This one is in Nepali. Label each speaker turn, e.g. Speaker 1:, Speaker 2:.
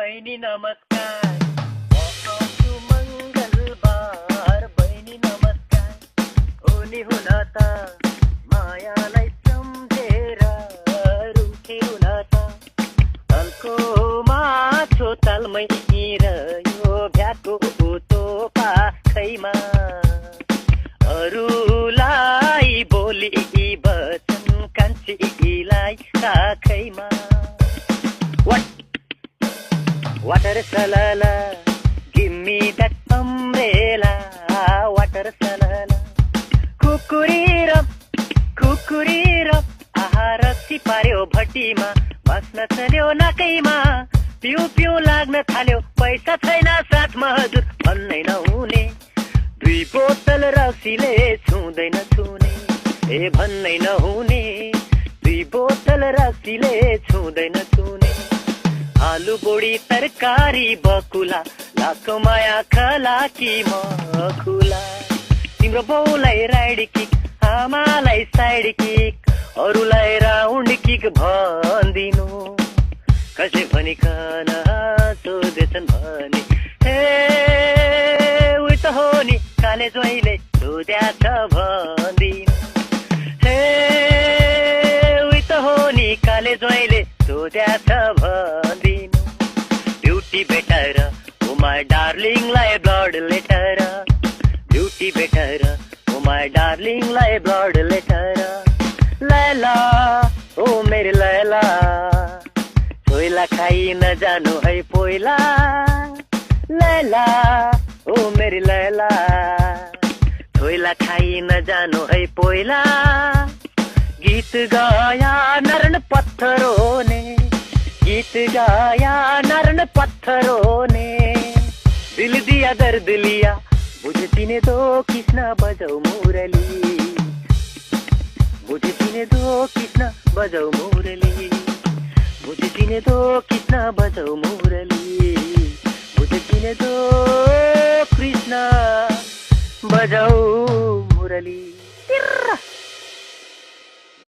Speaker 1: बहिनी नमस्कार, म आउँछु मङ्गलबार। बहिनी नमस्कार, उनी हुन त मायालाई सम्झेर रुखे हुन त तलको माछो तालमै रह्यो भ्याको उतो पाखैमा। अरूलाई बोली बचन कान्छीलाई राखैमा। Water salala, give me that umbrella. Water salala, kukurira, kukurira. आहा रक्सी पार्यो भट्टीमा, बस्न चल्यो नाकैमा। पिउ पिउ लाग्न थाल्यो, पैसा छैन साथमा हजुर भन्नै नहुने। 2 बोतल रक्सीले छुँदैन छुने, ए भन्नै नहुने। 2 बोतल रक्सीले छुँदैन छुने। आलु बोडी तरकारी बकुला, लाखो माया खला कि मखुला। तिम्रो बाउलाई राइड किक, आमालाई साइड किक, अरूलाई राउन्ड किक भन्दिनु। कसै भनिकन सोधेछन् भने, हे उही त हो नि काले ज्वाइँले सोध्या छ भन्दिनु। हे उही त हो नि काले ज्वाइँले सोध्या छ भन्दिनु। ब्युटी बेटर, ओ माई डार्लिङलाई blood letter. Beauty better, oh my डार्लिङलाई ब्लड लेटर। लैला, ओ मेरी लैला, छोइला खाइ नजानु है पोइला। लैला, ओ मेरी लैला, छोइला खाइ नजानु है पोइला। गीत गाया नरन पत्थरों ने, गीत गाया नरन पत्थरों ने। दिल दिया दर्द लिया, मुझे जीने दो कृष्ण बजाऊ मुरली। मुझे जीने दो कृष्ण बजाऊ मुरली। मुझे जीने दो कृष्ण बजाऊ मुरली। मुझे जीने दो कृष्ण बजाऊ मुरली।